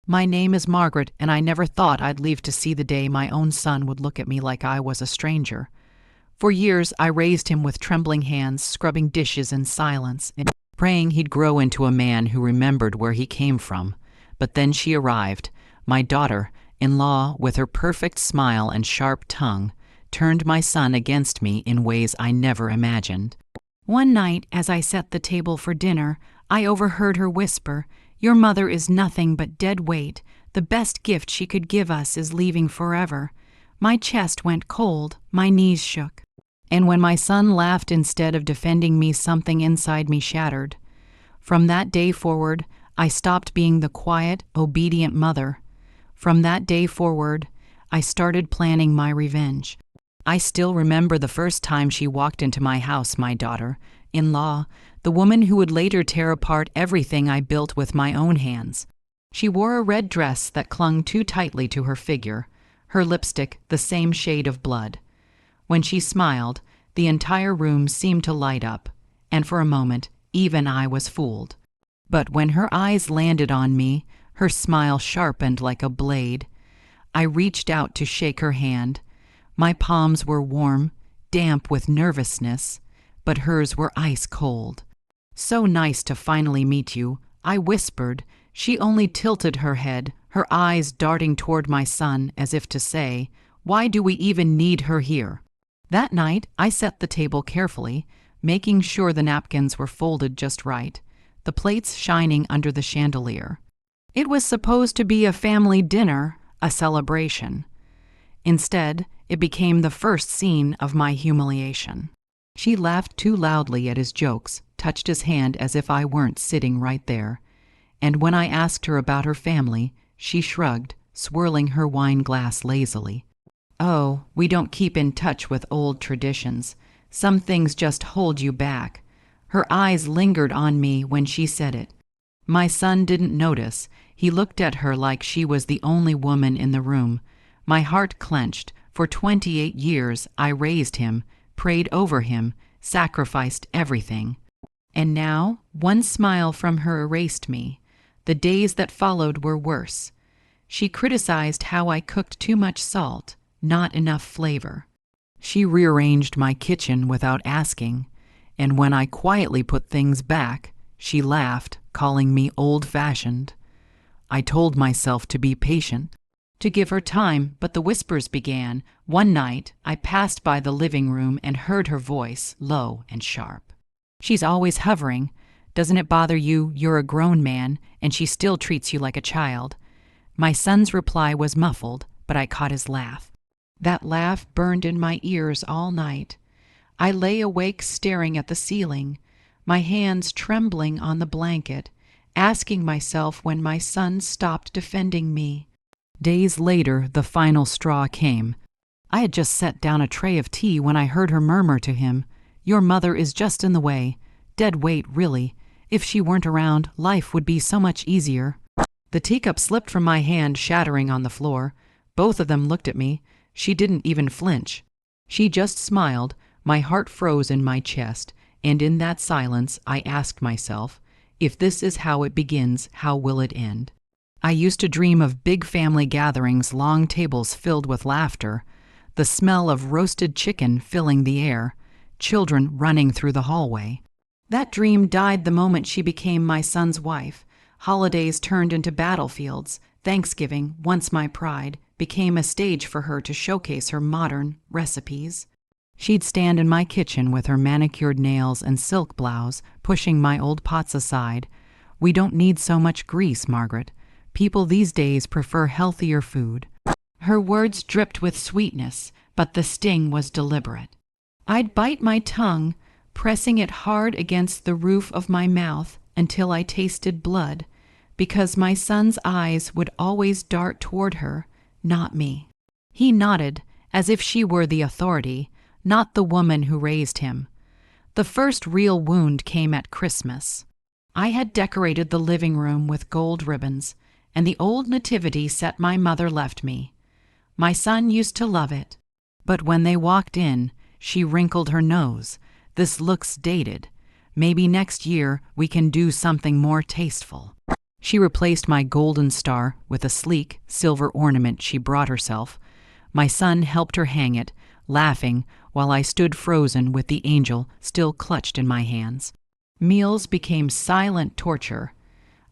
My name is Margaret, and I never thought I'd live to see the day my own son would look at me like I was a stranger. For years, I raised him with trembling hands, scrubbing dishes in silence, and praying he'd grow into a man who remembered where he came from. But then she arrived, my daughter-in-law, with her perfect smile and sharp tongue, turned my son against me in ways I never imagined. One night, as I set the table for dinner, I overheard her whisper, "Your mother is nothing but dead weight. The best gift she could give us is leaving forever." My chest went cold, my knees shook. And when my son laughed instead of defending me, something inside me shattered. From that day forward, I stopped being the quiet, obedient mother. From that day forward, I started planning my revenge. I still remember the first time she walked into my house, my daughter-in-law, the woman who would later tear apart everything I built with my own hands. She wore a red dress that clung too tightly to her figure, her lipstick the same shade of blood. When she smiled, the entire room seemed to light up, and for a moment, even I was fooled. But when her eyes landed on me, her smile sharpened like a blade. I reached out to shake her hand. My palms were warm, damp with nervousness, but hers were ice cold. "So nice to finally meet you," I whispered. She only tilted her head, her eyes darting toward my son as if to say, "Why do we even need her here?" That night, I set the table carefully, making sure the napkins were folded just right, the plates shining under the chandelier. It was supposed to be a family dinner, a celebration. Instead, it became the first scene of my humiliation. She laughed too loudly at his jokes, touched his hand as if I weren't sitting right there. And when I asked her about her family, she shrugged, swirling her wine glass lazily. "Oh, we don't keep in touch with old traditions. Some things just hold you back." Her eyes lingered on me when she said it. My son didn't notice. He looked at her like she was the only woman in the room. My heart clenched. For 28 years, I raised him, prayed over him, sacrificed everything. And now, one smile from her erased me. The days that followed were worse. She criticized how I cooked too much salt, not enough flavor. She rearranged my kitchen without asking, and when I quietly put things back, she laughed, calling me old-fashioned. I told myself to be patient, to give her time, but the whispers began. One night, I passed by the living room and heard her voice, low and sharp. "She's always hovering. Doesn't it bother you? You're a grown man, and she still treats you like a child." My son's reply was muffled, but I caught his laugh. That laugh burned in my ears all night. I lay awake staring at the ceiling, my hands trembling on the blanket, asking myself when my son stopped defending me. Days later, the final straw came. I had just set down a tray of tea when I heard her murmur to him, "Your mother is just in the way. Dead weight, really. If she weren't around, life would be so much easier." The teacup slipped from my hand, shattering on the floor. Both of them looked at me. She didn't even flinch. She just smiled. My heart froze in my chest, and in that silence I asked myself, if this is how it begins, how will it end? I used to dream of big family gatherings, long tables filled with laughter, the smell of roasted chicken filling the air, children running through the hallway. That dream died the moment she became my son's wife. Holidays turned into battlefields. Thanksgiving, once my pride, became a stage for her to showcase her modern recipes. She'd stand in my kitchen with her manicured nails and silk blouse, pushing my old pots aside. "We don't need so much grease, Margaret. People these days prefer healthier food." Her words dripped with sweetness, but the sting was deliberate. I'd bite my tongue, pressing it hard against the roof of my mouth until I tasted blood, because my son's eyes would always dart toward her, not me. He nodded, as if she were the authority, not the woman who raised him. The first real wound came at Christmas. I had decorated the living room with gold ribbons, and the old nativity set my mother left me. My son used to love it, but when they walked in, she wrinkled her nose. "This looks dated. Maybe next year we can do something more tasteful." She replaced my golden star with a sleek silver ornament she brought herself. My son helped her hang it, laughing while I stood frozen with the angel still clutched in my hands. Meals became silent torture.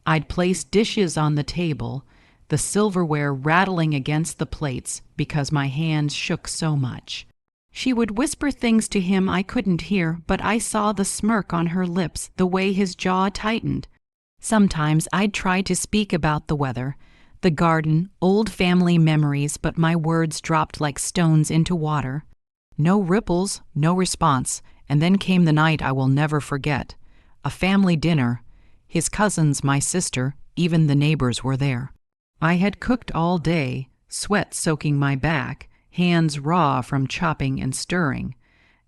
I'd place dishes on the table, the silverware rattling against the plates because my hands shook so much. She would whisper things to him I couldn't hear, but I saw the smirk on her lips, the way his jaw tightened. Sometimes I'd try to speak about the weather, the garden, old family memories, but my words dropped like stones into water. No ripples, no response, and then came the night I will never forget. A family dinner. His cousins, my sister, even the neighbors were there. I had cooked all day, sweat soaking my back, hands raw from chopping and stirring.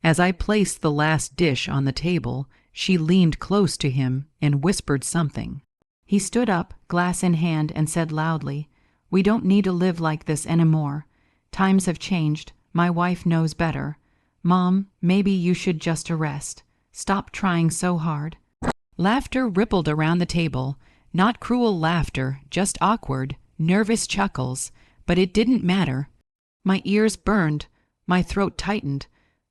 As I placed the last dish on the table, she leaned close to him and whispered something. He stood up, glass in hand, and said loudly, "We don't need to live like this anymore. Times have changed. My wife knows better. Mom, maybe you should just rest. Stop trying so hard." Laughter rippled around the table, not cruel laughter, just awkward, nervous chuckles, but it didn't matter. My ears burned, my throat tightened,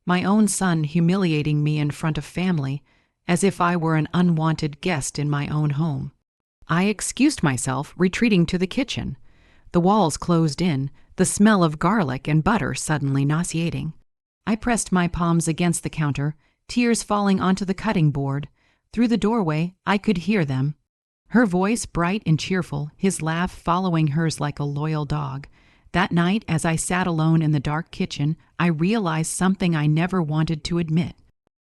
my own son humiliating me in front of family, as if I were an unwanted guest in my own home. I excused myself, retreating to the kitchen. The walls closed in, the smell of garlic and butter suddenly nauseating. I pressed my palms against the counter, tears falling onto the cutting board. Through the doorway, I could hear them. Her voice bright and cheerful, his laugh following hers like a loyal dog. That night, as I sat alone in the dark kitchen, I realized something I never wanted to admit.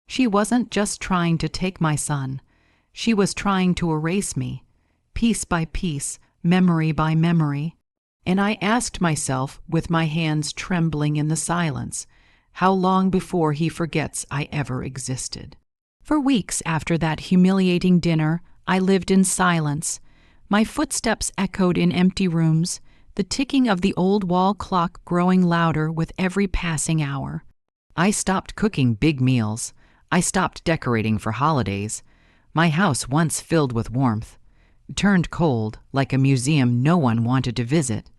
She wasn't just trying to take my son. She was trying to erase me, piece by piece, memory by memory. And I asked myself, with my hands trembling in the silence, how long before he forgets I ever existed? For weeks after that humiliating dinner, I lived in silence. My footsteps echoed in empty rooms, the ticking of the old wall clock growing louder with every passing hour. I stopped cooking big meals. I stopped decorating for holidays. My house, once filled with warmth, turned cold, like a museum no one wanted to visit.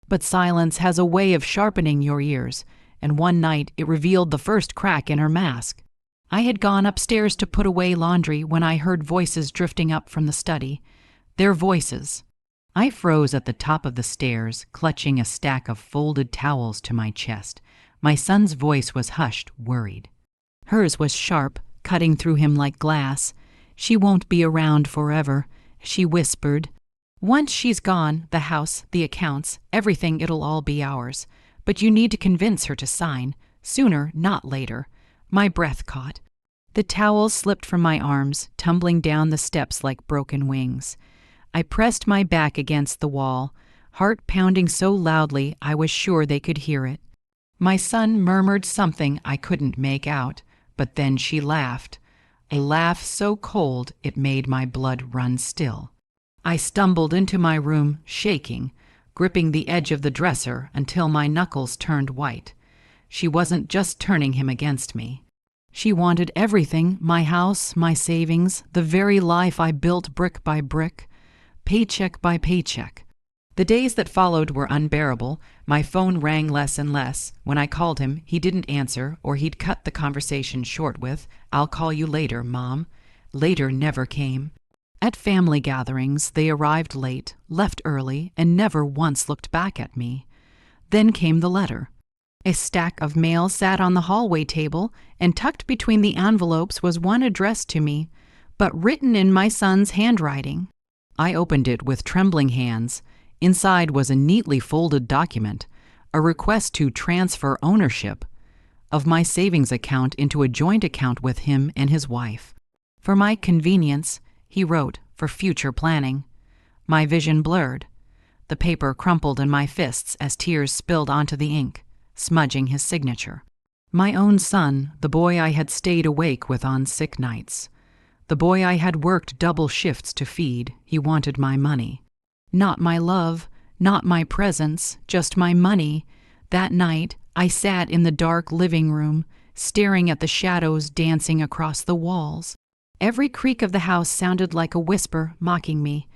But silence has a way of sharpening your ears, and one night it revealed the first crack in her mask. I had gone upstairs to put away laundry when I heard voices drifting up from the study. Their voices. I froze at the top of the stairs, clutching a stack of folded towels to my chest. My son's voice was hushed, worried. Hers was sharp, cutting through him like glass. "She won't be around forever," she whispered. "Once she's gone, the house, the accounts, everything, it'll all be ours. But you need to convince her to sign. Sooner, not later." My breath caught. The towels slipped from my arms, tumbling down the steps like broken wings. I pressed my back against the wall, heart pounding so loudly I was sure they could hear it. My son murmured something I couldn't make out, but then she laughed. A laugh so cold it made my blood run still. I stumbled into my room, shaking, gripping the edge of the dresser until my knuckles turned white. She wasn't just turning him against me. She wanted everything, my house, my savings, the very life I built brick by brick, paycheck by paycheck. The days that followed were unbearable. My phone rang less and less. When I called him, he didn't answer, or he'd cut the conversation short with, "I'll call you later, Mom." Later never came. At family gatherings, they arrived late, left early, and never once looked back at me. Then came the letter. A stack of mail sat on the hallway table, and tucked between the envelopes was one addressed to me, but written in my son's handwriting. I opened it with trembling hands. Inside was a neatly folded document, a request to transfer ownership of my savings account into a joint account with him and his wife. For my convenience, he wrote, for future planning. My vision blurred. The paper crumpled in my fists as tears spilled onto the ink, smudging his signature. My own son, the boy I had stayed awake with on sick nights. The boy I had worked double shifts to feed, he wanted my money. Not my love, not my presence, just my money. That night, I sat in the dark living room, staring at the shadows dancing across the walls. Every creak of the house sounded like a whisper mocking me.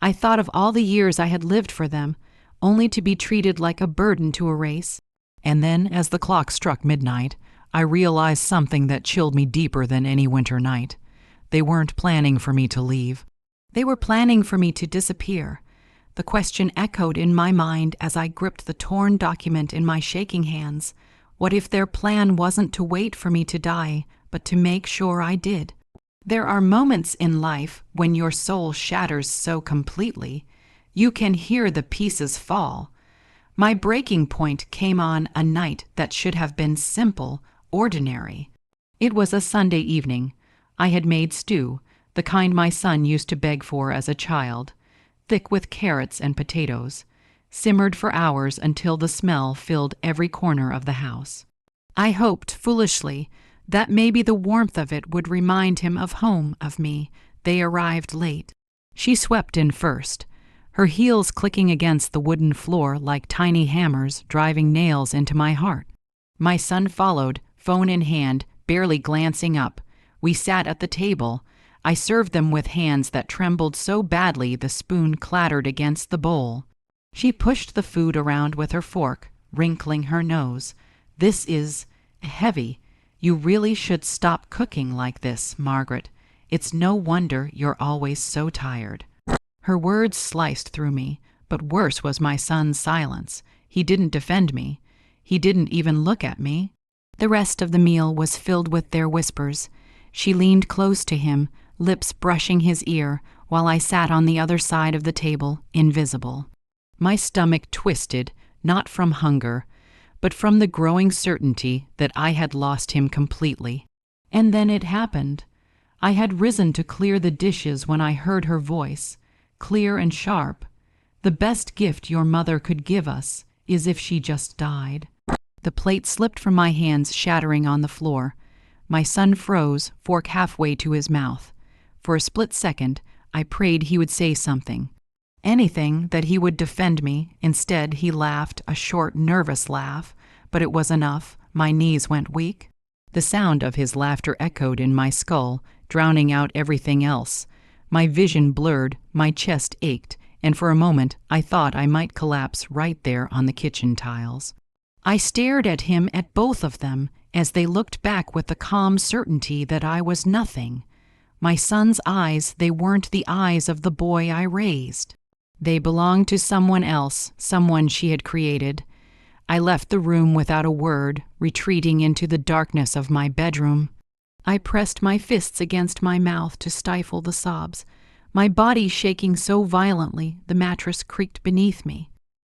I thought of all the years I had lived for them, only to be treated like a burden to erase. And then, as the clock struck midnight, I realized something that chilled me deeper than any winter night. They weren't planning for me to leave. They were planning for me to disappear. The question echoed in my mind as I gripped the torn document in my shaking hands. What if their plan wasn't to wait for me to die, but to make sure I did? There are moments in life when your soul shatters so completely, you can hear the pieces fall. My breaking point came on a night that should have been simple, ordinary. It was a Sunday evening. I had made stew, the kind my son used to beg for as a child, thick with carrots and potatoes, simmered for hours until the smell filled every corner of the house. I hoped, foolishly, that maybe the warmth of it would remind him of home, of me. They arrived late. She swept in first, her heels clicking against the wooden floor like tiny hammers driving nails into my heart. My son followed, phone in hand, barely glancing up. We sat at the table. I served them with hands that trembled so badly the spoon clattered against the bowl. She pushed the food around with her fork, wrinkling her nose. "This is heavy. You really should stop cooking like this, Margaret. It's no wonder you're always so tired." Her words sliced through me, but worse was my son's silence. He didn't defend me. He didn't even look at me. The rest of the meal was filled with their whispers. She leaned close to him, lips brushing his ear, while I sat on the other side of the table, invisible. My stomach twisted, not from hunger, but from the growing certainty that I had lost him completely. And then it happened. I had risen to clear the dishes when I heard her voice, clear and sharp. "The best gift your mother could give us is if she just died." The plate slipped from my hands, shattering on the floor. My son froze, fork halfway to his mouth. For a split second, I prayed he would say something. Anything, that he would defend me. Instead, he laughed, a short, nervous laugh, but it was enough. My knees went weak. The sound of his laughter echoed in my skull, drowning out everything else. My vision blurred, my chest ached, and for a moment I thought I might collapse right there on the kitchen tiles. I stared at him, at both of them, as they looked back with the calm certainty that I was nothing. My son's eyes, they weren't the eyes of the boy I raised. They belonged to someone else, someone she had created. I left the room without a word, retreating into the darkness of my bedroom. I pressed my fists against my mouth to stifle the sobs, my body shaking so violently the mattress creaked beneath me.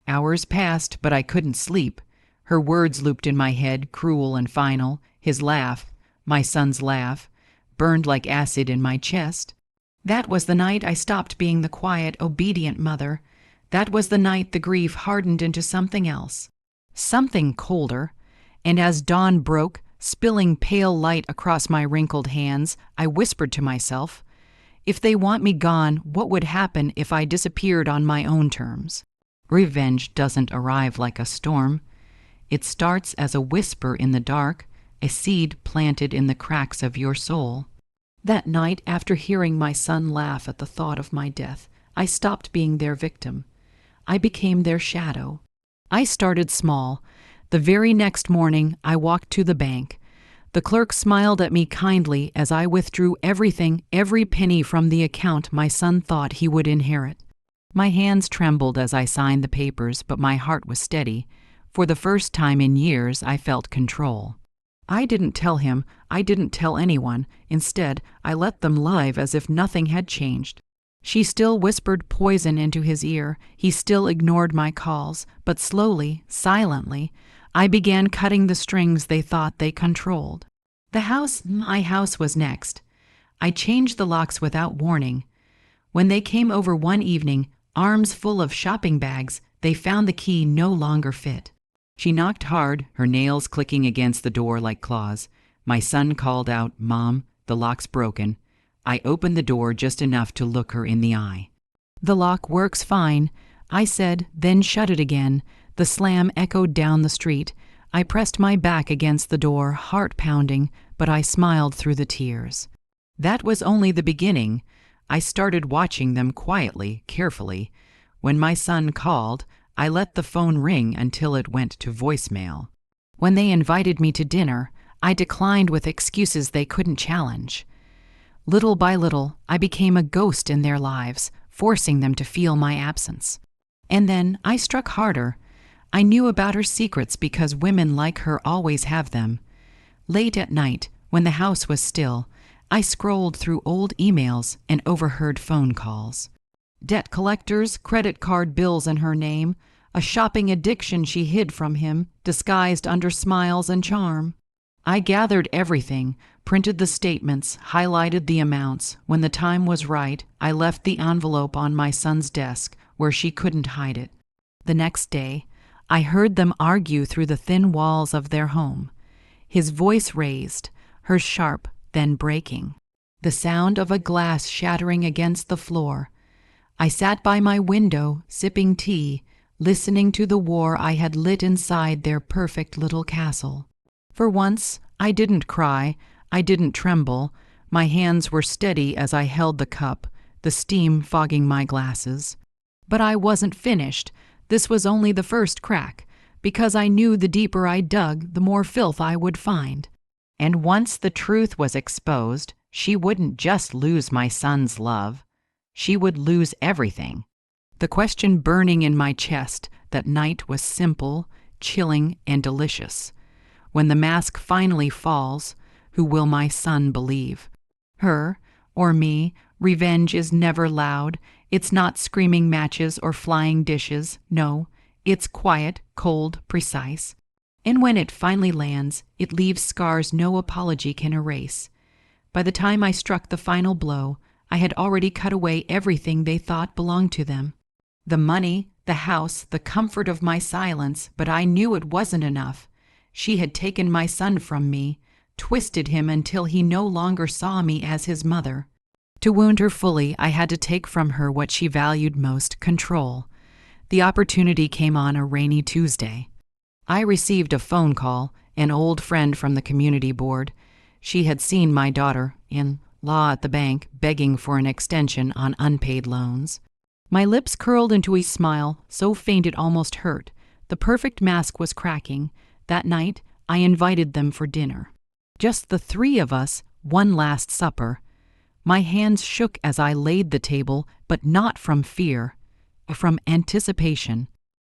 Hours passed, but I couldn't sleep. Her words looped in my head, cruel and final. His laugh, my son's laugh, burned like acid in my chest. That was the night I stopped being the quiet, obedient mother. That was the night the grief hardened into something else, something colder. And as dawn broke, spilling pale light across my wrinkled hands, I whispered to myself, if they want me gone, what would happen if I disappeared on my own terms? Revenge doesn't arrive like a storm. It starts as a whisper in the dark, a seed planted in the cracks of your soul. That night, after hearing my son laugh at the thought of my death, I stopped being their victim. I became their shadow. I started small. The very next morning, I walked to the bank. The clerk smiled at me kindly as I withdrew everything, every penny from the account my son thought he would inherit. My hands trembled as I signed the papers, but my heart was steady. For the first time in years, I felt control. I didn't tell him, I didn't tell anyone. Instead, I let them live as if nothing had changed. She still whispered poison into his ear. He still ignored my calls, but slowly, silently, I began cutting the strings they thought they controlled. My house was next. I changed the locks without warning. When they came over one evening, arms full of shopping bags, they found the key no longer fit. She knocked hard, her nails clicking against the door like claws. My son called out, "Mom, the lock's broken." I opened the door just enough to look her in the eye. "The lock works fine," I said, then shut it again. The slam echoed down the street. I pressed my back against the door, heart pounding, but I smiled through the tears. That was only the beginning. I started watching them quietly, carefully. When my son called, I let the phone ring until it went to voicemail. When they invited me to dinner, I declined with excuses they couldn't challenge. Little by little, I became a ghost in their lives, forcing them to feel my absence. And then I struck harder. I knew about her secrets because women like her always have them. Late at night, when the house was still, I scrolled through old emails and overheard phone calls. Debt collectors, credit card bills in her name, a shopping addiction she hid from him, disguised under smiles and charm. I gathered everything, printed the statements, highlighted the amounts. When the time was right, I left the envelope on my son's desk where she couldn't hide it. The next day, I heard them argue through the thin walls of their home. His voice raised, hers sharp, then breaking. The sound of a glass shattering against the floor. I sat by my window, sipping tea, listening to the war I had lit inside their perfect little castle. For once, I didn't cry, I didn't tremble. My hands were steady as I held the cup, the steam fogging my glasses. But I wasn't finished. This was only the first crack, because I knew the deeper I dug, the more filth I would find. And once the truth was exposed, she wouldn't just lose my son's love. She would lose everything. The question burning in my chest that night was simple, chilling, and delicious. When the mask finally falls, who will my son believe? Her or me? Revenge is never loud. It's not screaming matches or flying dishes. No, it's quiet, cold, precise. And when it finally lands, it leaves scars no apology can erase. By the time I struck the final blow, I had already cut away everything they thought belonged to them. The money, the house, the comfort of my silence, but I knew it wasn't enough. She had taken my son from me, twisted him until he no longer saw me as his mother. To wound her fully, I had to take from her what she valued most, control. The opportunity came on a rainy Tuesday. I received a phone call, an old friend from the community board. She had seen my daughter, in law at the bank, begging for an extension on unpaid loans. My lips curled into a smile, so faint it almost hurt. The perfect mask was cracking. That night, I invited them for dinner. Just the three of us, one last supper. My hands shook as I laid the table, but not from fear, from anticipation.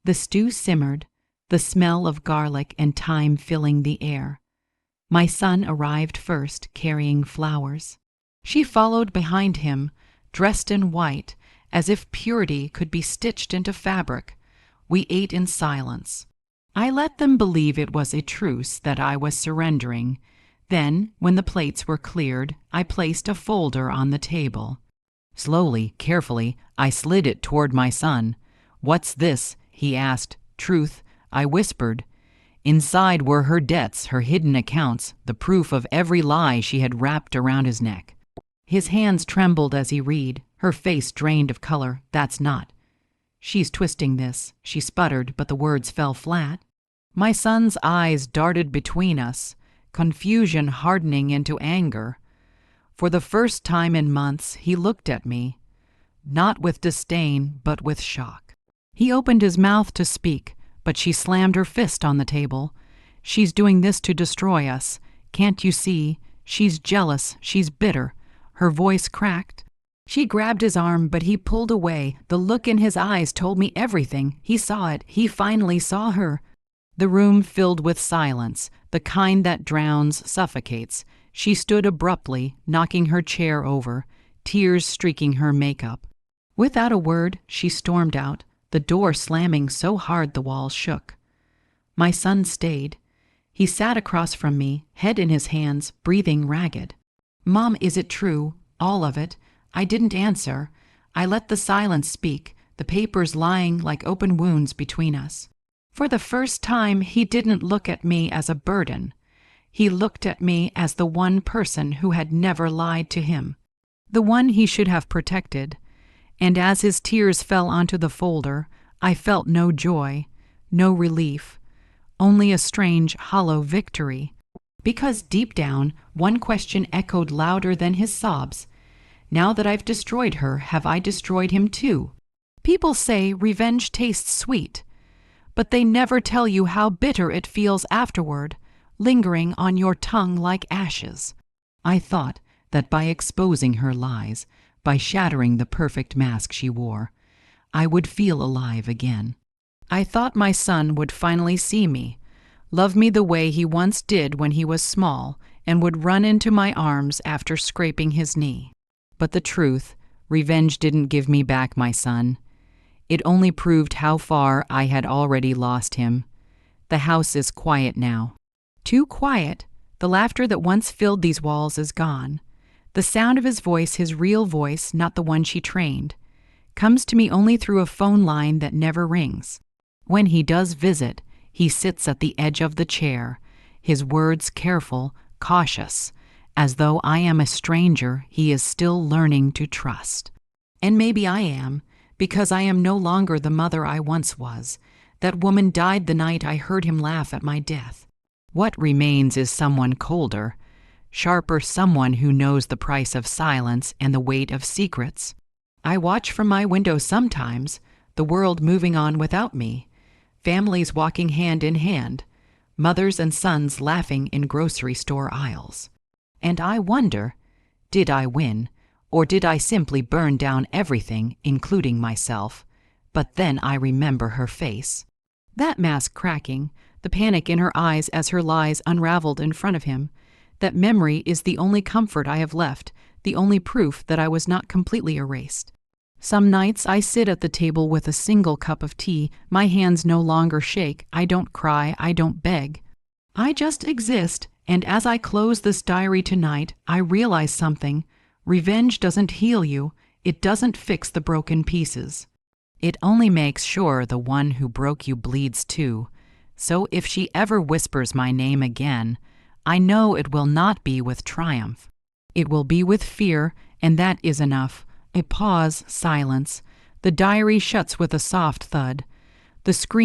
The stew simmered, the smell of garlic and thyme filling the air. My son arrived first, carrying flowers. She followed behind him, dressed in white, as if purity could be stitched into fabric. We ate in silence. I let them believe it was a truce, that I was surrendering. Then, when the plates were cleared, I placed a folder on the table. Slowly, carefully, I slid it toward my son. "What's this?" he asked. "Truth," I whispered. Inside were her debts, her hidden accounts, the proof of every lie she had wrapped around his neck. His hands trembled as he read, her face drained of color. "That's not." "She's twisting this," she sputtered, but the words fell flat. My son's eyes darted between us, confusion hardening into anger. For the first time in months, he looked at me, not with disdain, but with shock. He opened his mouth to speak, but she slammed her fist on the table. "She's doing this to destroy us. Can't you see? She's jealous. She's bitter." Her voice cracked. She grabbed his arm, but he pulled away. The look in his eyes told me everything. He saw it. He finally saw her. The room filled with silence, the kind that drowns, suffocates. She stood abruptly, knocking her chair over, tears streaking her makeup. Without a word, she stormed out, the door slamming so hard the walls shook. My son stayed. He sat across from me, head in his hands, breathing ragged. "Mom, is it true? All of it?" I didn't answer. I let the silence speak, the papers lying like open wounds between us. For the first time, he didn't look at me as a burden. He looked at me as the one person who had never lied to him, the one he should have protected. And as his tears fell onto the folder, I felt no joy, no relief, only a strange, hollow victory. Because deep down, one question echoed louder than his sobs. Now that I've destroyed her, have I destroyed him too? People say revenge tastes sweet, but they never tell you how bitter it feels afterward, lingering on your tongue like ashes. I thought that by exposing her lies, by shattering the perfect mask she wore, I would feel alive again. I thought my son would finally see me, love me the way he once did when he was small, and would run into my arms after scraping his knee. But the truth, revenge didn't give me back my son. It only proved how far I had already lost him. The house is quiet now. Too quiet. The laughter that once filled these walls is gone. The sound of his voice, his real voice, not the one she trained, comes to me only through a phone line that never rings. When he does visit, he sits at the edge of the chair, his words careful, cautious, as though I am a stranger he is still learning to trust. And maybe I am, because I am no longer the mother I once was. That woman died the night I heard him laugh at my death. What remains is someone colder, sharper, someone who knows the price of silence and the weight of secrets. I watch from my window sometimes, the world moving on without me, families walking hand in hand, mothers and sons laughing in grocery store aisles. And I wonder, did I win, or did I simply burn down everything, including myself? But then I remember her face. That mask cracking, the panic in her eyes as her lies unraveled in front of him. That memory is the only comfort I have left, the only proof that I was not completely erased. Some nights I sit at the table with a single cup of tea, my hands no longer shake, I don't cry, I don't beg. I just exist, and as I close this diary tonight, I realize something. Revenge doesn't heal you, it doesn't fix the broken pieces. It only makes sure the one who broke you bleeds too. So if she ever whispers my name again, I know it will not be with triumph. It will be with fear, and that is enough. A pause, silence. The diary shuts with a soft thud. The screen